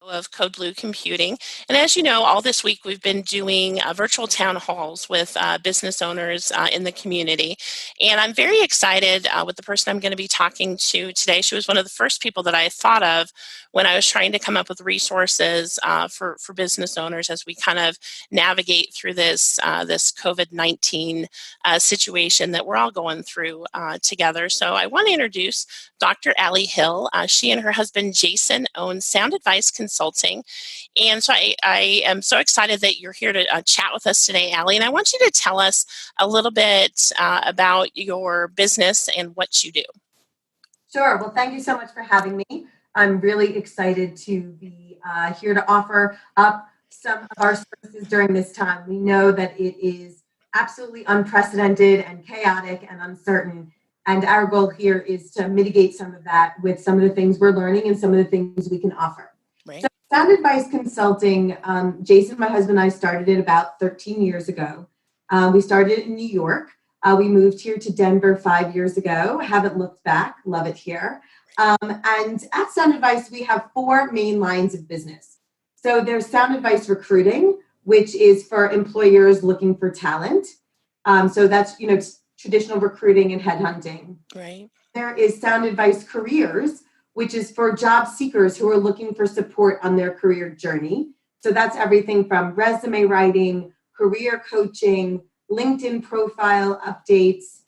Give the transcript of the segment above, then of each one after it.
of Code Blue Computing. And as you know, all this week we've been doing virtual town halls with business owners in the community. And I'm very excited with the person I'm going to be talking to today. She was one of the first people that I thought of when I was trying to come up with resources for business owners as we kind of navigate through this COVID-19 situation that we're all going through together. So I want to introduce Dr. Allie Hill. She and her husband Jason own Sound Advice Consulting. And so I am so excited that you're here to chat with us today, Allie. And I want you to tell us a little bit about your business and what you do. Sure. Well, thank you so much for having me. I'm really excited to be here to offer up some of our services during this time. We know that it is absolutely unprecedented and chaotic and uncertain. And our goal here is to mitigate some of that with some of the things we're learning and some of the things we can offer. Right. So Sound Advice Consulting, Jason, my husband, and I started it about 13 years ago. We started in New York. We moved here to Denver 5 years ago. Haven't looked back. Love it here. And at Sound Advice, we have 4 main lines of business. So there's Sound Advice Recruiting, which is for employers looking for talent. So that's, traditional recruiting and headhunting. Right. There is Sound Advice Careers, which is for job seekers who are looking for support on their career journey. So that's everything from resume writing, career coaching, LinkedIn profile updates.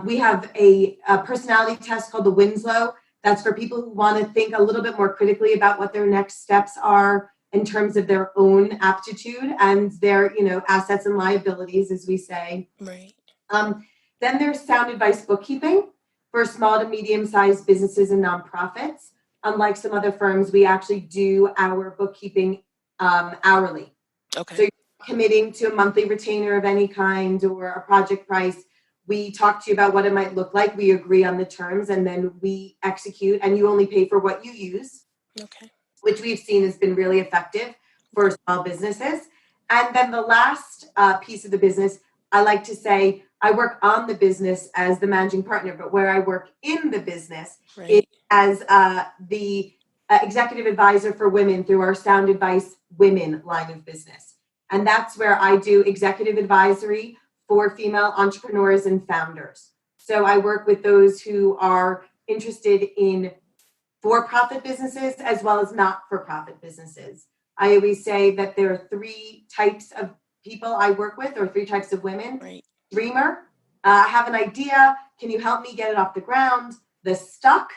We have a personality test called the Winslow. That's for people who want to think a little bit more critically about what their next steps are in terms of their own aptitude and their, assets and liabilities, as we say. Right. Then there's Sound Advice Bookkeeping for small to medium-sized businesses and nonprofits. Unlike some other firms, we actually do our bookkeeping hourly. Okay. So you're committing to a monthly retainer of any kind or a project price. We talk to you about what it might look like. We agree on the terms, and then we execute, and you only pay for what you use. Okay. Which we've seen has been really effective for small businesses. And then the last piece of the business, I like to say, I work on the business as the managing partner, but where I work in the business is as the executive advisor for women through our Sound Advice Women line of business. And that's where I do executive advisory for female entrepreneurs and founders. So I work with those who are interested in for-profit businesses as well as not-for-profit businesses. I always say that there are 3 types of people I work with, or 3 types of women. Right. Dreamer, I have an idea. Can you help me get it off the ground? The stuck,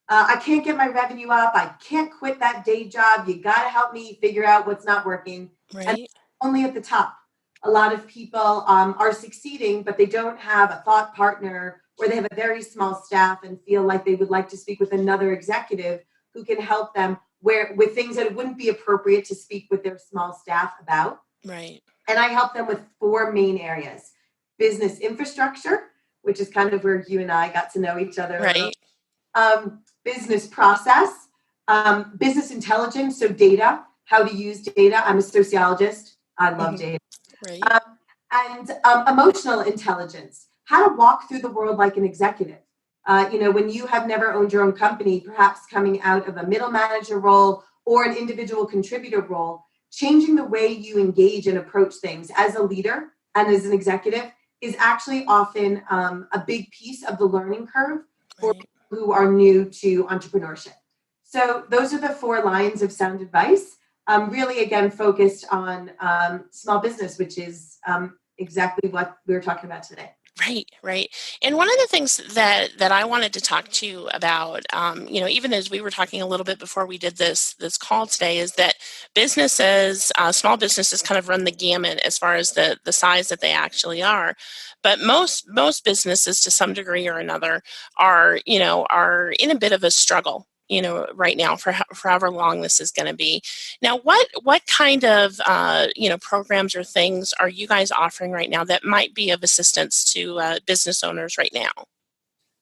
I can't get my revenue up. I can't quit that day job. You got to help me figure out what's not working. Right. And only at the top. A lot of people are succeeding, but they don't have a thought partner, or they have a very small staff and feel like they would like to speak with another executive who can help them with things that it wouldn't be appropriate to speak with their small staff about. Right. And I help them with 4 main areas. Business infrastructure, which is kind of where you and I got to know each other. Right. Business process, business intelligence, so data, how to use data. I'm a sociologist. I love data. Right. And emotional intelligence, how to walk through the world like an executive. When you have never owned your own company, perhaps coming out of a middle manager role or an individual contributor role, changing the way you engage and approach things as a leader and as an executive is actually often a big piece of the learning curve for people who are new to entrepreneurship. So those are the 4 lines of Sound Advice. Really, again, focused on small business, which is exactly what we were talking about today. Right. And one of the things that I wanted to talk to you about, even as we were talking a little bit before we did this call today, is that businesses, small businesses, kind of run the gamut as far as the size that they actually are. But most businesses, to some degree or another, are in a bit of a struggle, right now for however long this is going to be. Now, what kind of programs or things are you guys offering right now that might be of assistance to business owners right now?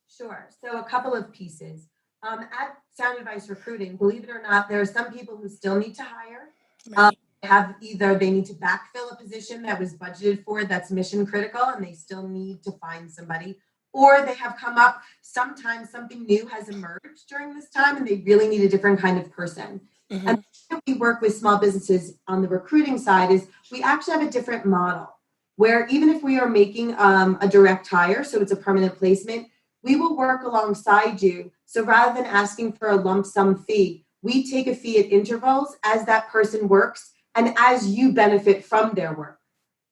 Sure. So a couple of pieces. At Sound Advice Recruiting, believe it or not, there are some people who still need to hire. Right. They need to backfill a position that was budgeted for that's mission critical, and they still need to find somebody. Or they have come up, sometimes something new has emerged during this time and they really need a different kind of person. Mm-hmm. We work with small businesses on the recruiting side is we actually have a different model where even if we are making a direct hire, so it's a permanent placement, we will work alongside you. So rather than asking for a lump sum fee, we take a fee at intervals as that person works and as you benefit from their work.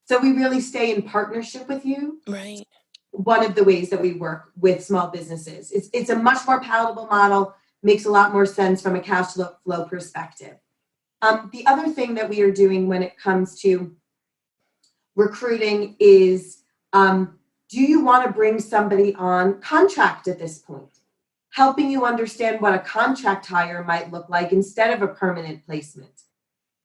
So we really stay in partnership with you. Right. One of the ways that we work with small businesses. It's a much more palatable model, makes a lot more sense from a cash flow perspective. The other thing that we are doing when it comes to recruiting is do you want to bring somebody on contract at this point? Helping you understand what a contract hire might look like instead of a permanent placement.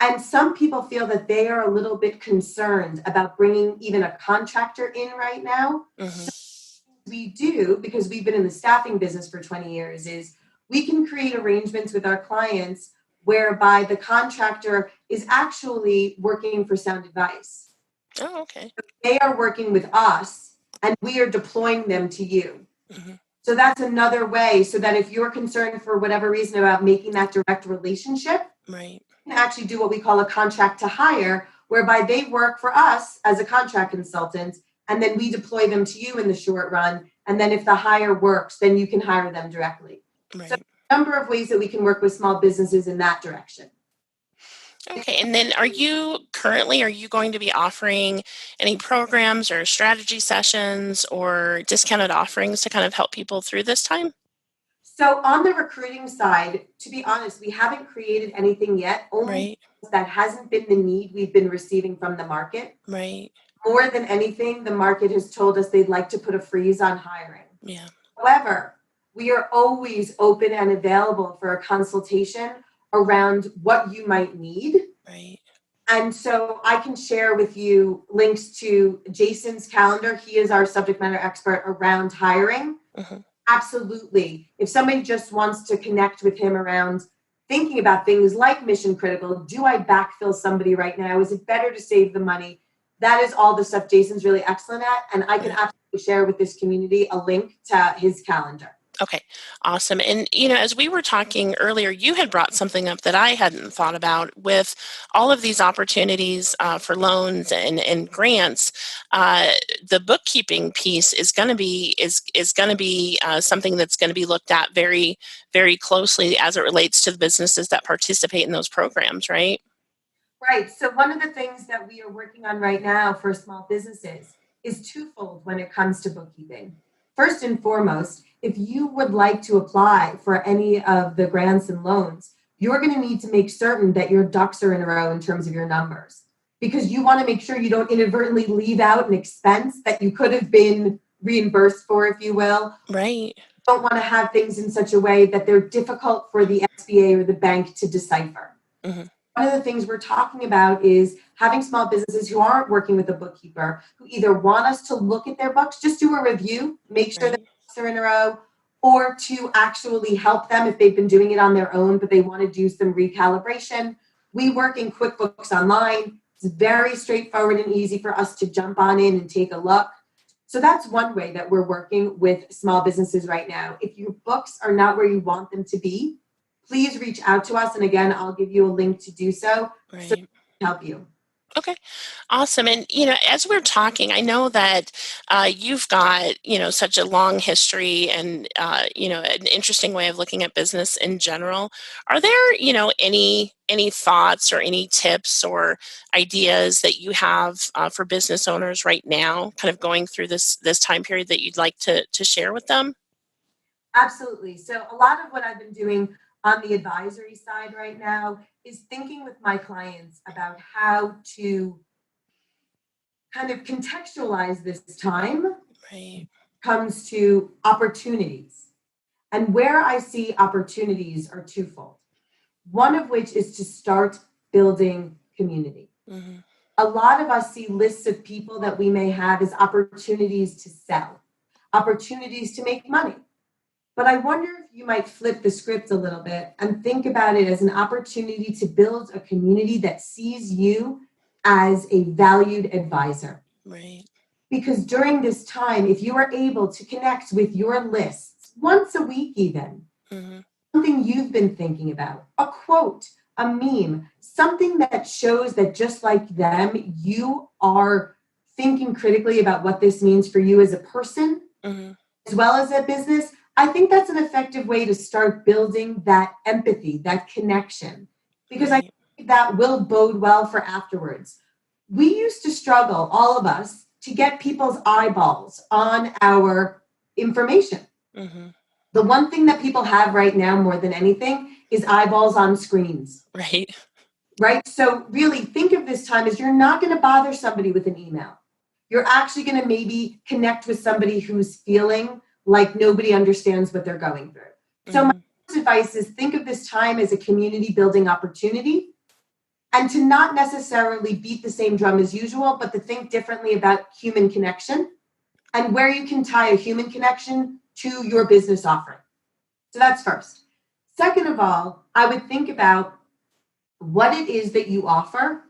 And some people feel that they are a little bit concerned about bringing even a contractor in right now. Mm-hmm. We do, because we've been in the staffing business for 20 years, is we can create arrangements with our clients whereby the contractor is actually working for Sound Advice. Oh, okay. They are working with us and we are deploying them to you. Mm-hmm. So that's another way, so that if you're concerned for whatever reason about making that direct relationship, Right. you can actually do what we call a contract to hire, whereby they work for us as a contract consultant, and then we deploy them to you in the short run. And then if the hire works, then you can hire them directly. So Right. a number of ways that we can work with small businesses in that direction. Okay. And then are you going to be offering any programs or strategy sessions or discounted offerings to kind of help people through this time? So on the recruiting side, to be honest, we haven't created anything yet, only Right. because that hasn't been the need we've been receiving from the market. Right. More than anything, the market has told us they'd like to put a freeze on hiring. Yeah. However, we are always open and available for a consultation around what you might need. Right. And so I can share with you links to Jason's calendar. He is our subject matter expert around hiring. Mm-hmm. Absolutely. If somebody just wants to connect with him around thinking about things like mission critical, do I backfill somebody right now? Is it better to save the money? That is all the stuff Jason's really excellent at. And I can Right. absolutely share with this community a link to his calendar. Okay, awesome. And, as we were talking earlier, you had brought something up that I hadn't thought about with all of these opportunities for loans and grants. The bookkeeping piece is going to be something that's going to be looked at very, very closely as it relates to the businesses that participate in those programs, right? Right. So one of the things that we are working on right now for small businesses is twofold when it comes to bookkeeping. First and foremost, if you would like to apply for any of the grants and loans, you're going to need to make certain that your ducks are in a row in terms of your numbers, because you want to make sure you don't inadvertently leave out an expense that you could have been reimbursed for, if you will. Right. You don't want to have things in such a way that they're difficult for the SBA or the bank to decipher. Mm-hmm. One of the things we're talking about is having small businesses who aren't working with a bookkeeper, who either want us to look at their books, just do a review, make sure that Right. they're in a row, or to actually help them if they've been doing it on their own, but they want to do some recalibration. We work in QuickBooks Online. It's very straightforward and easy for us to jump on in and take a look. So that's one way that we're working with small businesses right now. If your books are not where you want them to be, please reach out to us. And again, I'll give you a link to do so Right. we can help you. Okay, awesome. And, as we're talking, I know that you've got, such a long history and, an interesting way of looking at business in general. Are there, any thoughts or any tips or ideas that you have for business owners right now, kind of going through this time period that you'd like to share with them? Absolutely. So a lot of what I've been doing on the advisory side right now is thinking with my clients about how to kind of contextualize this time Right. comes to opportunities. And where I see opportunities are twofold. One of which is to start building community. Mm-hmm. A lot of us see lists of people that we may have as opportunities to sell, opportunities to make money. But I wonder if you might flip the script a little bit and think about it as an opportunity to build a community that sees you as a valued advisor. Right. Because during this time, if you are able to connect with your lists once a week, even, Mm-hmm. something you've been thinking about, a quote, a meme, something that shows that just like them, you are thinking critically about what this means for you as a person, Mm-hmm. as well as a business. I think that's an effective way to start building that empathy, that connection, because I Right. think that will bode well for afterwards. We used to struggle, all of us, to get people's eyeballs on our information. Mm-hmm. The one thing that people have right now more than anything is eyeballs on screens, Right. right? So really think of this time as you're not going to bother somebody with an email. You're actually going to maybe connect with somebody who's feeling like nobody understands what they're going through. So my Mm-hmm. advice is think of this time as a community building opportunity, and to not necessarily beat the same drum as usual, but to think differently about human connection and where you can tie a human connection to your business offering. So that's first. Second of all, I would think about what it is that you offer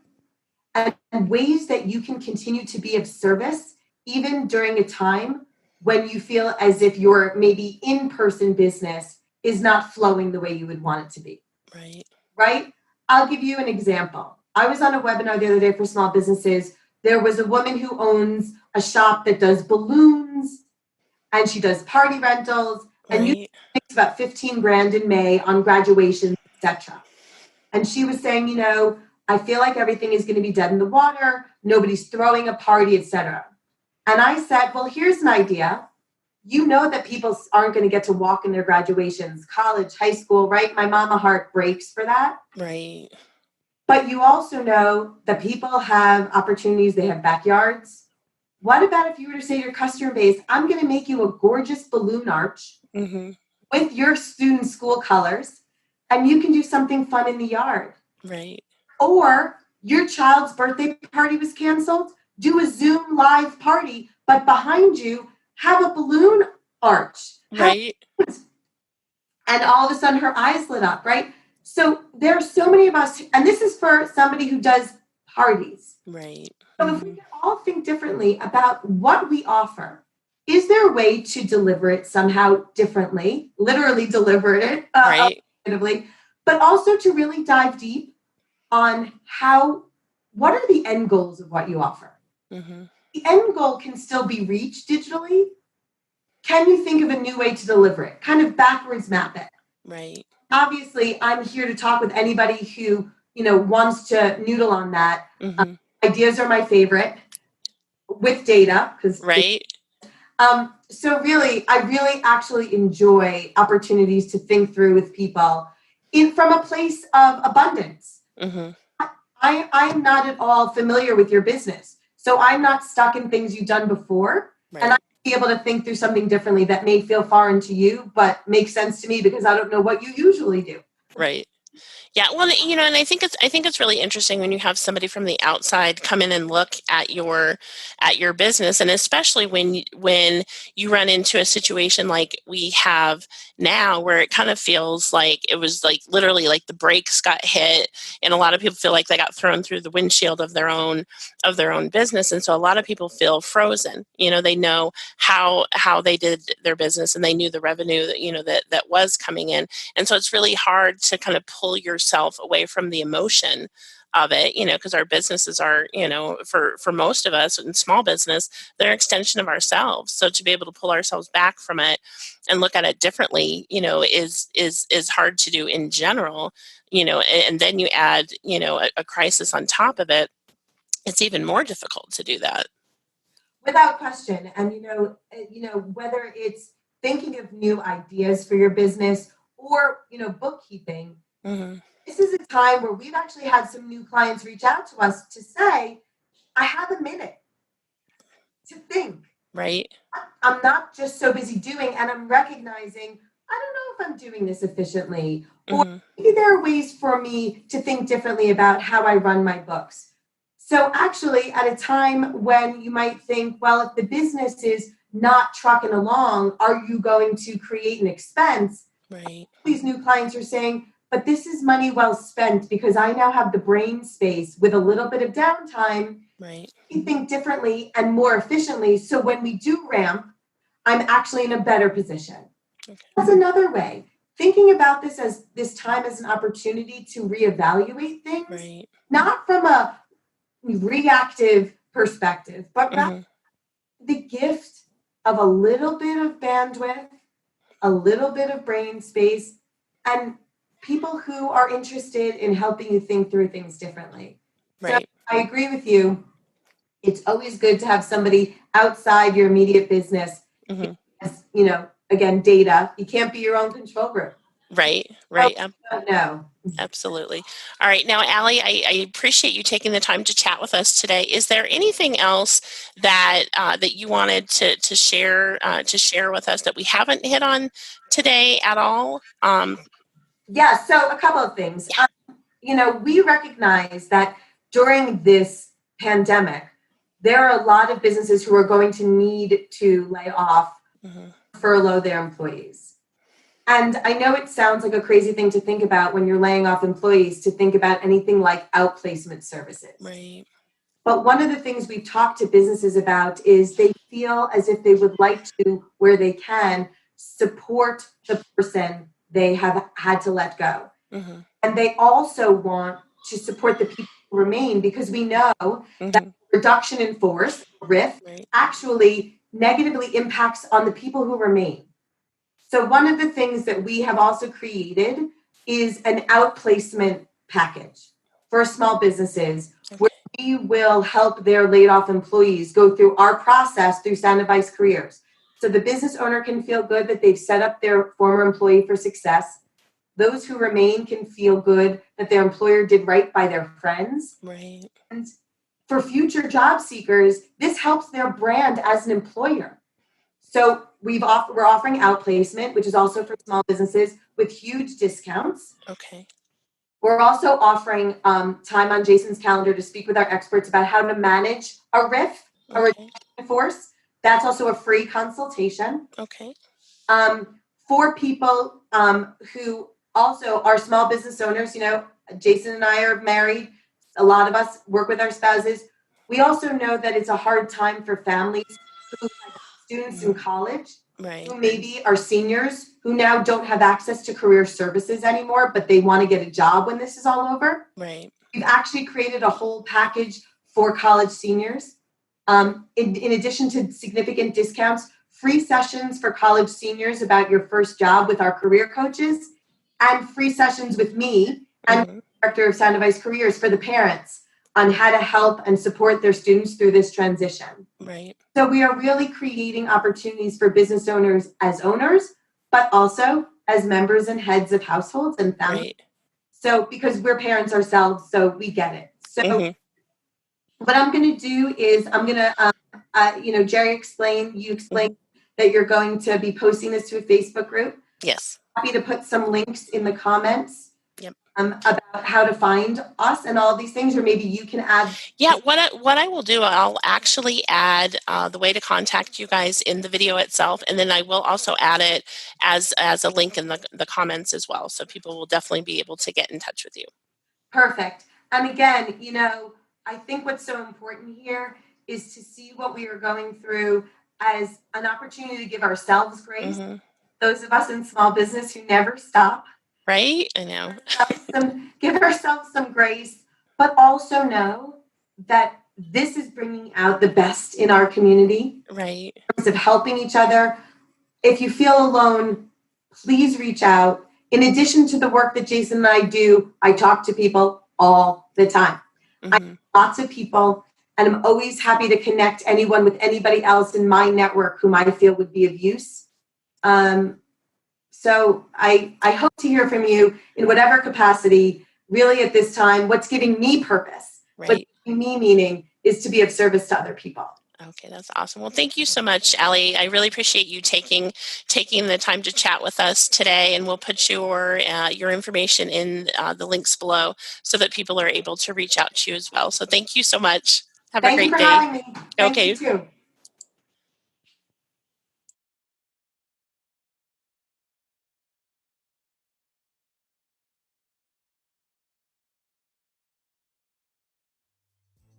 and ways that you can continue to be of service, even during a time when you feel as if your maybe in-person business is not flowing the way you would want it to be, Right. right? I'll give you an example. I was on a webinar the other day for small businesses. There was a woman who owns a shop that does balloons and she does party rentals and you Right. makes about 15 grand in May on graduations, etc. And she was saying, I feel like everything is going to be dead in the water. Nobody's throwing a party, etc. And I said, well, here's an idea. You know that people aren't going to get to walk in their graduations, college, high school, right? My mama heart breaks for that. Right. But you also know that people have opportunities. They have backyards. What about if you were to say to your customer base, I'm going to make you a gorgeous balloon arch Mm-hmm. with your student school colors, and you can do something fun in the yard. Right. Or your child's birthday party was canceled, do a Zoom live party, but behind you have a balloon arch. Right. And all of a sudden her eyes lit up, right? So there are so many of us, and this is for somebody who does parties. Right. So if we Mm-hmm. can all think differently about what we offer, is there a way to deliver it somehow differently, literally deliver it Right. alternatively, but also to really dive deep on what are the end goals of what you offer? Mm-hmm. The end goal can still be reached digitally. Can you think of a new way to deliver it? Kind of backwards map it. Right. Obviously, I'm here to talk with anybody who, wants to noodle on that. Mm-hmm. Ideas are my favorite with data, because Right. so really, I really actually enjoy opportunities to think through with people from a place of abundance. Mm-hmm. I'm not at all familiar with your business. So I'm not stuck in things you've done before. And I Right. be able to think through something differently that may feel foreign to you, but makes sense to me because I don't know what you usually do. Right. Yeah, well, and I think it's really interesting when you have somebody from the outside come in and look at your business, and especially when you run into a situation like we have now, where it kind of feels like it was like literally like the brakes got hit, and a lot of people feel like they got thrown through the windshield of their own business, and so a lot of people feel frozen. They know how they did their business, and they knew the revenue that was coming in, and so it's really hard to kind of pull yourself away from the emotion of it, because our businesses are, for most of us in small business, they're an extension of ourselves. So to be able to pull ourselves back from it and look at it differently, is hard to do in general, and then you add, a crisis on top of it, it's even more difficult to do that. Without question. And whether it's thinking of new ideas for your business or bookkeeping, Mm-hmm. this is a time where we've actually had some new clients reach out to us to say, I have a minute to think. Right. I'm not just so busy doing, and I'm recognizing I don't know if I'm doing this efficiently, or Mm-hmm. maybe there are ways for me to think differently about how I run my books. So, actually, at a time when you might think, well, if the business is not trucking along, are you going to create an expense? Right. These new clients are saying, but this is money well spent because I now have the brain space with a little bit of downtime Right. to think differently and more efficiently. So when we do ramp, I'm actually in a better position. Okay. That's another way. thinking about this time as an opportunity to reevaluate things, Right. not from a reactive perspective, but rather Mm-hmm. the gift of a little bit of bandwidth, a little bit of brain space, and people who are interested in helping you think through things differently. So Right. I agree with you. It's always good to have somebody outside your immediate business. Mm-hmm. As, again, data. You can't be your own control group. Right. So, Right. no. Absolutely. All right. Now, Allie, I appreciate you taking the time to chat with us today. Is there anything else that that you wanted to share with us that we haven't hit on today at all? Yeah. So a couple of things. We recognize that during this pandemic, there are a lot of businesses who are going to need to lay off, Mm-hmm. furlough their employees. And I know it sounds like a crazy thing to think about when you're laying off employees, to think about anything like outplacement services. Right. But one of the things we've talked to businesses about is they feel as if they would like to, where they can, support the person they have had to let go. Mm-hmm. And they also want to support the people who remain, because we know that Mm-hmm. reduction in force, RIF, Right. actually negatively impacts on the people who remain. So one of the things that we have also created is an outplacement package for small businesses, where Okay. we will help their laid off employees go through our process through Sound Advice Careers. So the business owner can feel good that they've set up their former employee for success. Those who remain can feel good that their employer did right by their friends. Right. And for future job seekers, this helps their brand as an employer. So we're offering outplacement, which is also for small businesses with huge discounts. Okay. We're also offering time on Jason's calendar to speak with our experts about how to manage a RIF, a reduction Okay. in force. That's also a free consultation. Okay. For people who also are small business owners, Jason and I are married. A lot of us work with our spouses. We also know that it's a hard time for families who have students in college, Right. who maybe are seniors, who now don't have access to career services anymore, but they want to get a job when this is all over. Right. We've actually created a whole package for college seniors. In addition to significant discounts, free sessions for college seniors about your first job with our career coaches, and free sessions with me and Mm-hmm. the Director of Sound Advice Careers for the parents on how to help and support their students through this transition. Right. So we are really creating opportunities for business owners as owners, but also as members and heads of households and families. Right. So because we're parents ourselves, so we get it. So Mm-hmm. what I'm going to do is I'm going to, Jeri you explain Mm-hmm. that you're going to be posting this to a Facebook group. Yes. Happy to put some links in the comments Yep. about how to find us and all these things, or maybe you can add. Yeah, what I will do, I'll actually add the way to contact you guys in the video itself, and then I will also add it as a link in the comments as well, so people will definitely be able to get in touch with you. Perfect. And again, I think what's so important here is to see what we are going through as an opportunity to give ourselves grace. Mm-hmm. Those of us in small business who never stop. Right? I know. Give ourselves some grace, but also know that this is bringing out the best in our community Right. in terms of helping each other. If you feel alone, please reach out. In addition to the work that Jason and I do, I talk to people all the time. I Mm-hmm. know lots of people, and I'm always happy to connect anyone with anybody else in my network whom I feel would be of use. So I hope to hear from you in whatever capacity. Really, at this time, what's giving me purpose, what's Right. giving me meaning, is to be of service to other people. Okay, that's awesome. Well, thank you so much, Allie. I really appreciate you taking the time to chat with us today, and we'll put your information in the links below so that people are able to reach out to you as well. So thank you so much. Have a Thank you great for day. having me. Thank you Okay, too.